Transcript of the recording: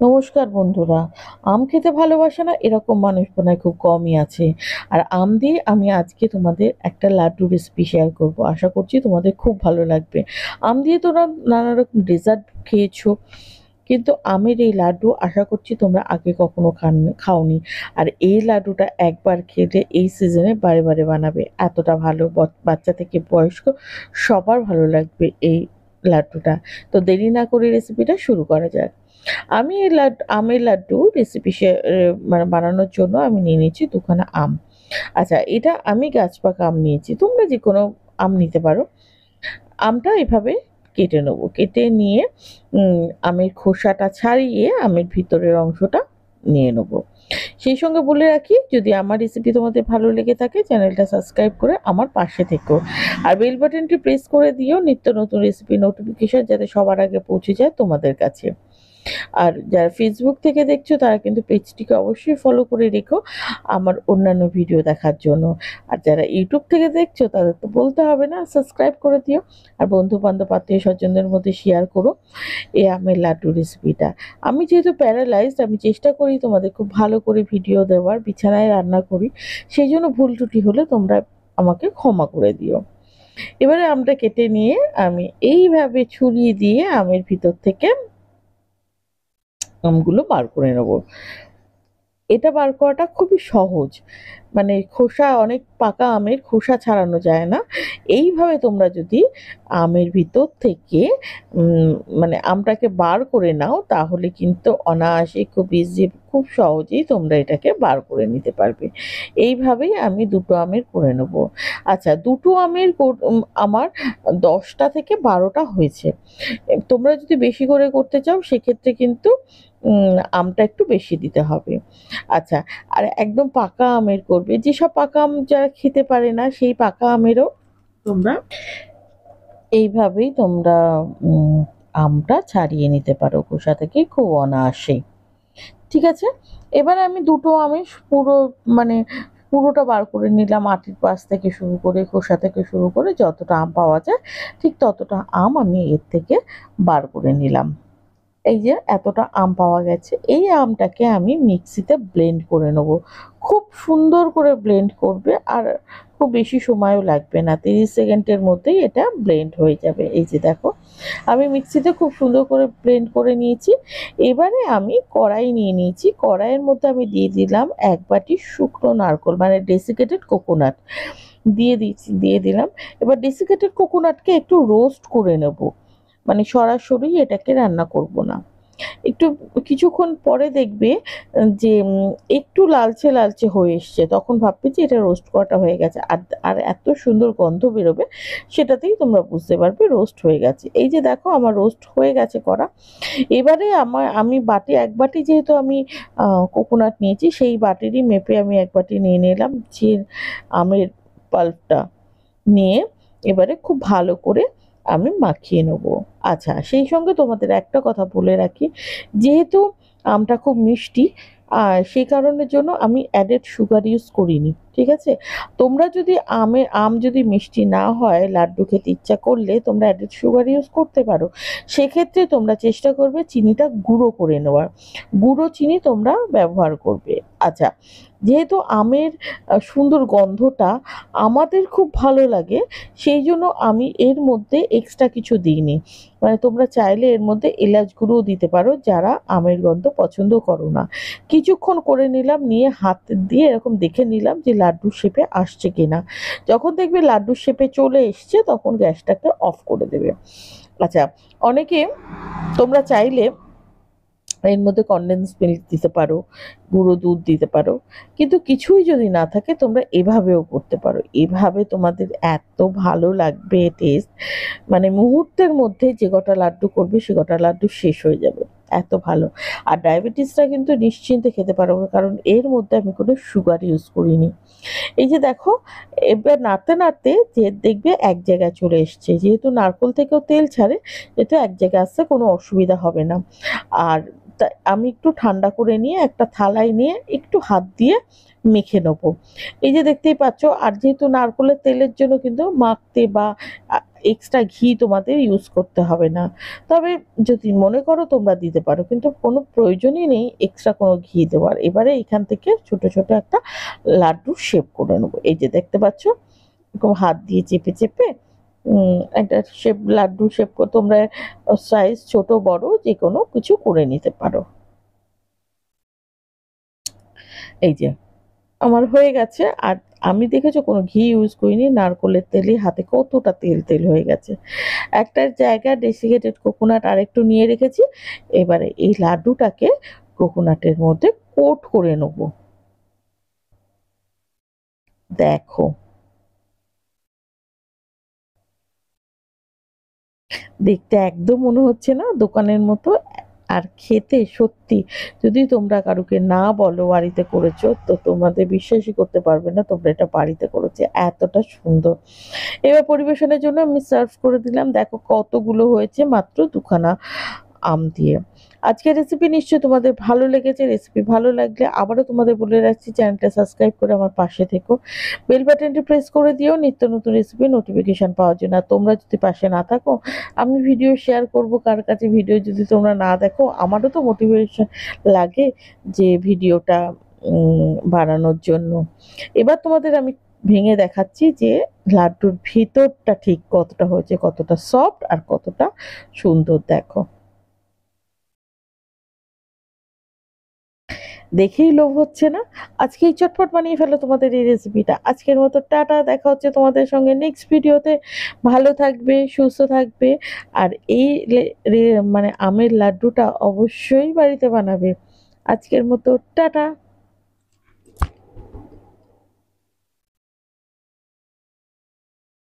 নমস্কার বন্ধুরা। আম খেতে ভালোবাসে না এরকম মানুষ মনে হয় খুব কমই আছে। আর আম দিয়ে আমি আজকে তোমাদের একটা লাড্ডু রেসিপি শেয়ার করব। আশা করছি তোমাদের খুব ভালো লাগবে। আম দিয়ে তোমরা নানা রকম ডেজার্ট খেয়েছো, কিন্তু আমের এই লাড্ডু আশা করছি তোমরা আগে কখনো খাওনি। আর এই লাড্ডুটা একবার খেলে এই সিজনে বারে বারে বানাবে, এতটা ভালো। বাচ্চা থেকে বয়স্ক সবার ভালো লাগবে এই লাড্ডুটা। তো দেরি না করে রেসিপিটা শুরু করা যাক। আমি এই আমের লাড্ডু রেসিপি মানে বানানোর জন্য আমি নিয়ে নিয়েছি ২ খানা আম। আচ্ছা, এটা আমি গাছপাকা আম নিয়েছি। তোমরা যেকোনো আম নিতে পারো। আমটা এভাবে কেটে নেবো। কেটে নিয়ে আমের খোসাটা ছাড়িয়ে আমের ভিতরের অংশটা নিয়ে নেবো। সেই সঙ্গে বলে রাখি, যদি আমার রেসিপি তোমাদের ভালো লেগে থাকে চ্যানেলটা সাবস্ক্রাইব করে আমার পাশে থেকো। আর বেল বাটনটি প্রেস করে দিও নিত্য নতুন রেসিপি নোটিফিকেশন যাতে সবার আগে পৌঁছে যায় তোমাদের কাছে। আর যারা ফেসবুক থেকে দেখছো তারা কিন্তু পেজটিকে অবশ্যই ফলো করে রেখো আমার অন্যান্য ভিডিও দেখার জন্য। আর যারা ইউটিউব থেকে দেখছো তাদের তো বলতে হবে না, সাবস্ক্রাইব করে দিও। আর বন্ধু বান্ধব আত্মীয় স্বজনদের মধ্যে শেয়ার করো এই আমের লাড্ডু রেসিপিটা। আমি যেহেতু প্যারালাইজড, আমি চেষ্টা করি তোমাদের খুব ভালো করে ভিডিও দেওয়ার, বিছানায় রান্না করি, সেই জন্য ভুল ত্রুটি হলে তোমরা আমাকে ক্ষমা করে দিও। এবারে আমটা কেটে নিয়ে আমি এইভাবে ছুরি দিয়ে আমের ভিতর থেকে আমগুলো বার করে নেব। এটা বার করাটা খুবই সহজ। মানে খোসা, অনেক পাকা আমের খোসা ছাড়ানো যায় না। এইভাবে তোমরা যদি আমের ভিতর থেকে উম মানে আমটাকে বার করে নাও তাহলে কিন্তু অনায়াসে খুব ইজি, খুব সহজেই তোমরা এটাকে বার করে নিতে পারবে। এইভাবেই আমি ২ টো আমের করে নেব। আচ্ছা, ২ টো আমের আমার ১০ টা থেকে ১২ টা হয়েছে। তোমরা যদি বেশি করে করতে চাও সেক্ষেত্রে কিন্তু আমটা একটু বেশি দিতে হবে। আচ্ছা, আর একদম পাকা আমের করবে। যেসব পাকা আম যারা খেতে পারে না সেই পাকা আমেরও তোমরা এইভাবেই তোমরা উম আমটা ছাড়িয়ে নিতে পারো খোসা থেকে খুব অনায়াসেই। ঠিক আছে? এবারে আমি ২ টো আমের মানে পুরোটা বার করে নিলাম। আটির পাশ থেকে শুরু করে, খোসা থেকে শুরু করে যতটা আম পাওয়া যায় ঠিক ততটা আম আমি এর থেকে বার করে নিলাম। এই যে এতটা আম পাওয়া গেছে, এই আমটাকে আমি মিক্সিতে ব্লেন্ড করে নেব। খুব সুন্দর করে ব্লেন্ড করবে, আর খুব বেশি সময়ও লাগবে না। ৩০ সেকেন্ডের মধ্যেই এটা ব্লেন্ড হয়ে যাবে। এই যে দেখো, আমি মিক্সিতে খুব সুন্দর করে ব্লেন্ড করে নিয়েছি। এবারে আমি কড়াই নিয়ে নিয়েছি। কড়াইয়ের মধ্যে আমি দিয়ে দিলাম ১ বাটি শুকনো নারকোল, মানে ডেসিকেটেড কোকোনাট দিয়ে দিলাম। এবার ডেসিকেটেড কোকোনাটকে একটু রোস্ট করে নেব। মানে সরাসরি এটাকে রান্না করব না। একটু কিছুক্ষণ পরে দেখবে যে একটু লালচে লালচে হয়ে এসছে, তখন ভাববে যে এটা রোস্ট করাটা হয়ে গেছে। আর আর এত সুন্দর গন্ধ বেরোবে, সেটাতেই তোমরা বুঝতে পারবে রোস্ট হয়ে গেছে। এই যে দেখো আমার রোস্ট হয়ে গেছে করা। এবারে আমি এক বাটি যেহেতু আমি কোকোনাট নিয়েছি, সেই বাটিরই মেপে আমি ১ বাটি নিয়ে নিলাম যে আমের পাল্পটা নিয়ে এবারে খুব ভালো করে আমি মাখিয়ে নেব। আচ্ছা, সেই সঙ্গে তোমাদের একটা কথা বলে রাখি, যেহেতু আমটা খুব মিষ্টি, সেই কারণের জন্য আমি অ্যাডেড সুগার ইউজ করিনি। ঠিক আছে? তোমরা যদি আম যদি মিষ্টি না হয়, লাড্ডু খেতে ইচ্ছা করলে তোমরা অ্যাডেড সুগার ইউজ করতে পারো। সেক্ষেত্রে তোমরা চেষ্টা করবে চিনিটা গুঁড়ো করে নেওয়ার। গুঁড়ো চিনি তোমরা ব্যবহার করবে। আচ্ছা, যেহেতু আমের সুন্দর গন্ধটা আমাদের খুব ভালো লাগে, সেই জন্য আমি এর মধ্যে এক্সট্রা কিছু দিইনি। মানে তোমরা চাইলে এর মধ্যে এলাচ গুঁড়োও দিতে পারো যারা আমের গন্ধ পছন্দ করো না। কিছুক্ষণ করে নিলাম, নিয়ে হাত দিয়ে এরকম দেখে নিলাম যে লাড্ডুর শেপে আসছে কিনা। যখন দেখবে লাড্ডুর শেপে চলে এসছে তখন গ্যাসটাকে অফ করে দেবে। আচ্ছা, অনেকে তোমরা চাইলে এর মধ্যে কনডেন্স মিল্ক দিতে পারো, গুঁড়ো দুধ দিতে পারো। কিন্তু কিছুই যদি না থাকে তোমরা এভাবেও করতে পারো। এভাবে তোমাদের এত ভালো লাগবে টেস্ট, মানে মুহূর্তের মধ্যে যে কটা লাড্ডু করবে সে কটা লাড্ডু শেষ হয়ে যাবে। এত ভালো। আর ডায়াবেটিসরা কিন্তু নিশ্চিন্তে খেতে পারবে, কারণ এর মধ্যে আমি কোনো সুগার ইউজ করিনি। এই যে দেখো, এবার নাড়তে নাড়তে যে দেখবে এক জায়গায় চলে এসছে। যেহেতু নারকোল থেকেও তেল ছাড়ে, এটা এক জায়গায় আসতে কোনো অসুবিধা হবে না। আর তা আমি একটু ঠান্ডা করে নিয়ে একটা থালায় নিয়ে একটু হাত দিয়ে মেখে নেবো। এই যে দেখতেই পাচ্ছ, আর যেহেতু নারকোলের তেলের জন্য কিন্তু মাখতে বা এক্সট্রা ঘি তোমাদের ইউজ করতে হবে না। তবে যদি মনে করো তোমরা দিতে পারো, কিন্তু কোনো প্রয়োজনই নেই এক্সট্রা কোনো ঘি দেওয়ার। এবারে এখান থেকে ছোট ছোট একটা লাড্ডুর শেপ করে নেবো। এই যে দেখতে পাচ্ছ, এরকম হাত দিয়ে চেপে চেপে একটা শেপ, লাড্ডু শেপ তোমরা সাইজ ছোট বড় যে কোনো কিছু করে নিতে পারো। এই যে আমার হয়ে গেছে। আর আমি দেখেছো কোনো ঘি ইউজ করিনি, নারকোলের তেলে হাতে কতটা তেল তেল হয়ে গেছে। একটা জায়গায় ডেসিকেটেড কোকোনাট আরেকটু নিয়ে রেখেছি। এবারে এই লাড্ডুটাকে কোকোনাটের মধ্যে কোট করে নেব। দেখো, দেখতে একদম মনে হচ্ছে না দোকানের মতো? আর খেতে সত্যি, যদি তোমরা কারুকে না বলো বাড়িতে করেছো, তো তোমাদের বিশ্বাসই করতে পারবে না তোমরা এটা বাড়িতে করেছে, এতটা সুন্দর। এবার পরিবেশনের জন্য আমি সার্ভ করে দিলাম। দেখো কতগুলো হয়েছে মাত্র দুখানা আম দিয়ে। আজকের রেসিপি নিশ্চয়ই তোমাদের ভালো লেগেছে। রেসিপি ভালো লাগলে আবারও তোমাদের বলে রাখছি, চ্যানেলটা সাবস্ক্রাইব করে আমার পাশে থেকো। বেল বাটনটি প্রেস করে দিও নিত্য নতুন রেসিপি নোটিফিকেশন পাওয়ার জন্য। আর তোমরা যদি পাশে না থাকো, আমি ভিডিও শেয়ার করব কার কাছে, ভিডিও যদি তোমরা না দেখো আমারও তো মোটিভেশন লাগে যে ভিডিওটা বানানোর জন্য। এবার তোমাদের আমি ভেঙে দেখাচ্ছি যে লাড্ডুর ভিতরটা ঠিক কতটা হয়েছে, কতটা সফট আর কতটা সুন্দর। দেখো, দেখেই লোভ হচ্ছে না? আজকেই চটপট বানিয়ে ফেলো তোমাদের এই রেসিপিটা। আজকের মতো টাটা, দেখা হচ্ছে তোমাদের সঙ্গে নেক্সট ভিডিওতে। ভালো থাকবে, সুস্থ থাকবে। আর এই মানে আমের লাড্ডুটা অবশ্যই বাড়িতে বানাবে। আজকের মতো টাটা।